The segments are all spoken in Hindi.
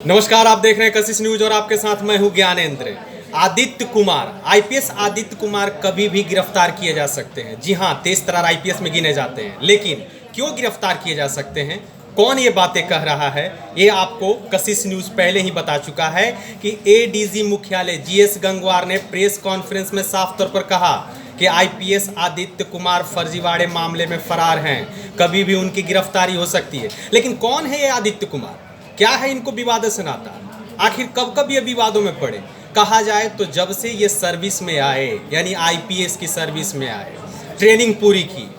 नमस्कार, आप देख रहे हैं कशिश न्यूज और आपके साथ मैं हूं ज्ञानेंद्र। आदित्य कुमार, आईपीएस आदित्य कुमार कभी भी गिरफ्तार किए जा सकते हैं। जी हां, तेज तर्रार आईपीएस में गिने जाते हैं, लेकिन क्यों गिरफ्तार किए जा सकते हैं, कौन ये बातें कह रहा है, ये आपको कशिश न्यूज पहले ही बता चुका है कि एडीजी मुख्यालय जीएस गंगवार ने प्रेस कॉन्फ्रेंस में साफ तौर पर कहा कि आईपीएस आदित्य कुमार फर्जीवाड़े मामले में फरार हैं, कभी भी उनकी गिरफ्तारी हो सकती है। लेकिन कौन है ये आदित्य कुमार, क्या है इनको विवाद से नाता, आखिर कब कब ये विवादों में पड़े? कहा जाए तो जब से ये सर्विस में आए, यानी आईपीएस की सर्विस में आए, ट्रेनिंग पूरी की,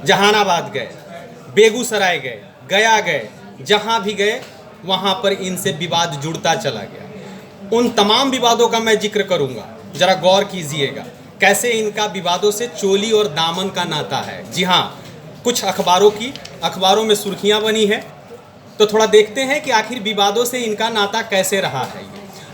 जहानाबाद गए, बेगूसराय गए, गया गए, जहां भी गए वहां पर इनसे विवाद जुड़ता चला गया। उन तमाम विवादों का मैं जिक्र करूंगा, जरा गौर कीजिएगा कैसे इनका विवादों से चोली और दामन का नाता है। जी हाँ, कुछ अखबारों में सुर्खियां बनी है, तो थोड़ा देखते हैं कि आखिर विवादों से इनका नाता कैसे रहा है।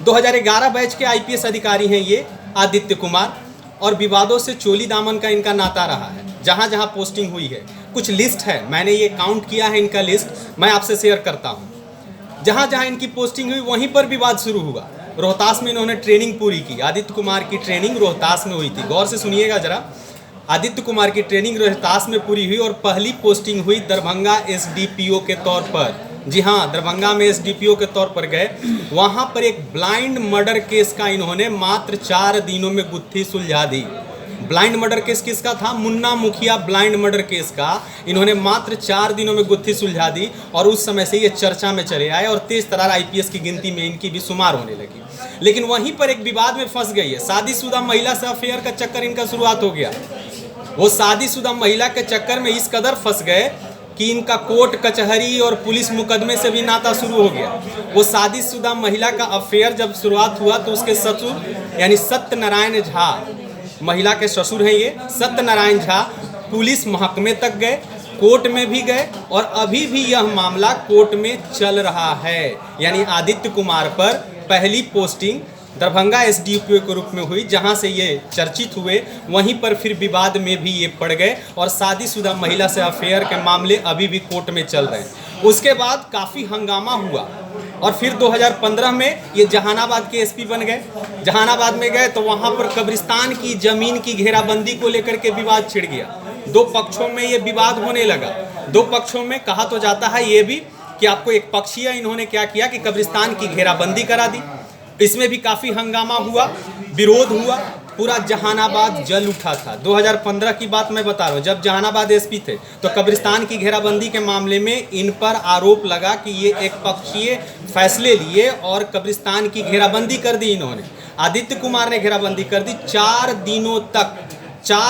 2011 बैच के आईपीएस अधिकारी हैं ये आदित्य कुमार, और विवादों से चोली दामन का इनका नाता रहा है। जहां जहां पोस्टिंग हुई है, कुछ लिस्ट है, मैंने ये काउंट किया है, इनका लिस्ट मैं आपसे शेयर करता हूं। जहां जहां इनकी पोस्टिंग हुई वहीं पर विवाद शुरू हुआ। रोहतास में इन्होंने ट्रेनिंग पूरी की, आदित्य कुमार की ट्रेनिंग रोहतास में हुई थी। गौर से सुनिएगा जरा, आदित्य कुमार की ट्रेनिंग रोहतास में पूरी हुई और पहली पोस्टिंग हुई दरभंगा एसडीपीओ के तौर पर। जी हाँ, दरभंगा में एसडीपीओ के तौर पर गए। वहाँ पर एक ब्लाइंड मर्डर केस का इन्होंने मात्र 4 दिनों में गुत्थी सुलझा दी। ब्लाइंड मर्डर केस किसका था? मुन्ना मुखिया ब्लाइंड मर्डर केस का इन्होंने मात्र 4 दिनों में गुत्थी सुलझा दी, और उस समय से ये चर्चा में चले आए और तेज तर्रार आईपीएस की गिनती में इनकी भी शुमार होने लगी। लेकिन वहीं पर एक विवाद में फंस गई है। शादीशुदा महिला से अफेयर का चक्कर इनका शुरुआत हो गया। वो शादीशुदा महिला के चक्कर में इस कदर फंस गए कि इनका कोर्ट कचहरी और पुलिस मुकदमे से भी नाता शुरू हो गया। वो शादीशुदा महिला का अफेयर जब शुरुआत हुआ तो उसके ससुर यानी सत्यनारायण झा, महिला के ससुर हैं ये, सत्यनारायण झा पुलिस महकमे तक गए, कोर्ट में भी गए, और अभी भी यह मामला कोर्ट में चल रहा है। यानी आदित्य कुमार पर पहली पोस्टिंग दरभंगा एसडीपीओ के रूप में हुई, जहां से ये चर्चित हुए, वहीं पर फिर विवाद में भी ये पड़ गए और शादीशुदा महिला से अफेयर के मामले अभी भी कोर्ट में चल रहे हैं। उसके बाद काफ़ी हंगामा हुआ और फिर 2015 में ये जहानाबाद के एसपी बन गए। जहानाबाद में गए तो वहां पर कब्रिस्तान की जमीन की घेराबंदी को लेकर के विवाद छिड़ गया। दो पक्षों में ये विवाद होने लगा। दो पक्षों में कहा तो जाता है ये भी कि आपको एक पक्षीय इन्होंने क्या किया कि कब्रिस्तान की घेराबंदी करा दी। इसमें भी काफ़ी हंगामा हुआ, विरोध हुआ, पूरा जहानाबाद जल उठा था। 2015 की बात मैं बता रहा हूँ, जब जहानाबाद एसपी थे तो कब्रिस्तान की घेराबंदी के मामले में इन पर आरोप लगा कि ये एक पक्षीय फैसले लिए और कब्रिस्तान की घेराबंदी कर दी इन्होंने। आदित्य कुमार ने घेराबंदी कर दी 4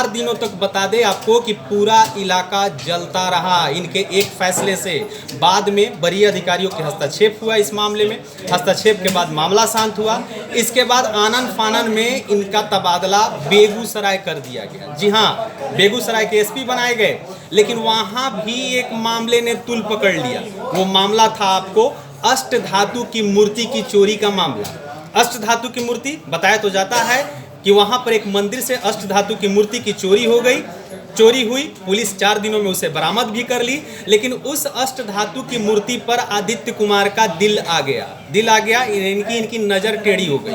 दिनों तक बता दे आपको कि पूरा इलाका जलता रहा इनके एक फैसले से। बाद में वरीय अधिकारियों के हस्तक्षेप हुआ इस मामले में, हस्तक्षेप के बाद मामला शांत हुआ। इसके बाद आनन फानन में इनका तबादला बेगूसराय कर दिया गया। जी हाँ, बेगूसराय के एसपी बनाए गए, लेकिन वहाँ भी एक मामले ने तुल पकड़ लिया। वो मामला था आपको अष्ट धातु की मूर्ति की चोरी का मामला। अष्ट धातु की मूर्ति बताया तो जाता है कि वहां पर एक मंदिर से अष्ट धातु की मूर्ति की चोरी हो गई, चोरी हुई, पुलिस 4 दिनों में उसे बरामद भी कर ली। लेकिन उस अष्ट धातु की मूर्ति पर आदित्य कुमार का दिल आ गया, इनकी नज़र टेढ़ी हो गई।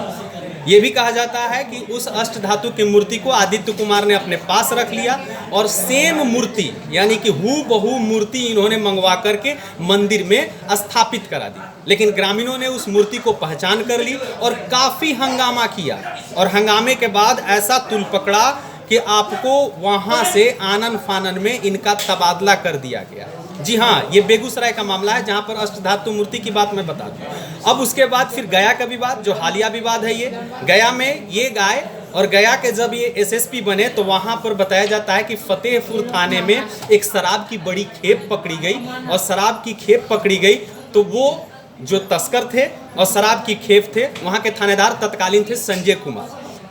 ये भी कहा जाता है कि उस अष्ट धातु की मूर्ति को आदित्य कुमार ने अपने पास रख लिया और सेम मूर्ति यानी कि हूबहू मूर्ति इन्होंने मंगवा करके मंदिर में स्थापित करा दी। लेकिन ग्रामीणों ने उस मूर्ति को पहचान कर ली और काफ़ी हंगामा किया, और हंगामे के बाद ऐसा तुल पकड़ा कि आपको वहाँ से आनन फानन में इनका तबादला कर दिया गया। जी हाँ, ये बेगूसराय का मामला है जहाँ पर अष्ट धातु मूर्ति की बात मैं बता दूँ। अब उसके बाद फिर गया का विवाद, जो हालिया विवाद है, ये गया में ये गाय, और गया के जब ये एसएसपी बने तो वहाँ पर बताया जाता है कि फतेहपुर थाने में एक शराब की बड़ी खेप पकड़ी गई, और शराब की खेप पकड़ी गई तो वो जो तस्कर थे और शराब की खेप थे, वहाँ के थानेदार तत्कालीन थे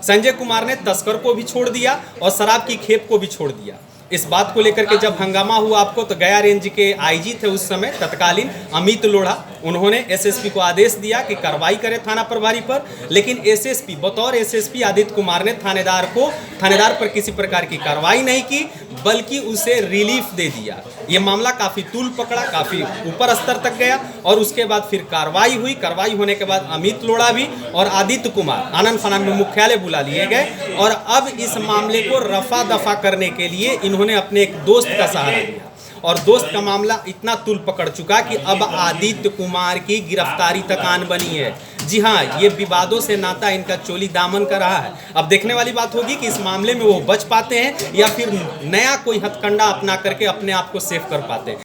संजय कुमार ने तस्कर को भी छोड़ दिया और शराब की खेप को भी छोड़ दिया। इस बात को लेकर के जब हंगामा हुआ आपको, तो गया रेंज के आईजी थे उस समय तत्कालीन अमित लोढ़ा, उन्होंने एसएसपी को आदेश दिया कि कार्रवाई करे थाना प्रभारी पर। लेकिन एसएसपी बतौर एसएसपी आदित्य कुमार ने थानेदार पर किसी प्रकार की कार्रवाई नहीं की। बल्कि उसे रिलीफ दे दिया। ये मामला काफ़ी तूल पकड़ा, काफ़ी ऊपर स्तर तक गया और उसके बाद फिर कार्रवाई हुई। कार्रवाई होने के बाद अमित लोढ़ा भी और आदित्य कुमार आनंद फानन में मुख्यालय बुला लिए गए और अब इस मामले को रफा दफा करने के लिए इन्होंने अपने एक दोस्त का सहारा लिया और दोस्त का मामला इतना तूल पकड़ चुका कि अब आदित्य कुमार की गिरफ्तारी तक आन बनी है। जी हाँ, ये विवादों से नाता इनका चोली दामन का रहा है। अब देखने वाली बात होगी कि इस मामले में वो बच पाते हैं या फिर नया कोई हथकंडा अपना करके अपने आप को सेफ कर पाते हैं।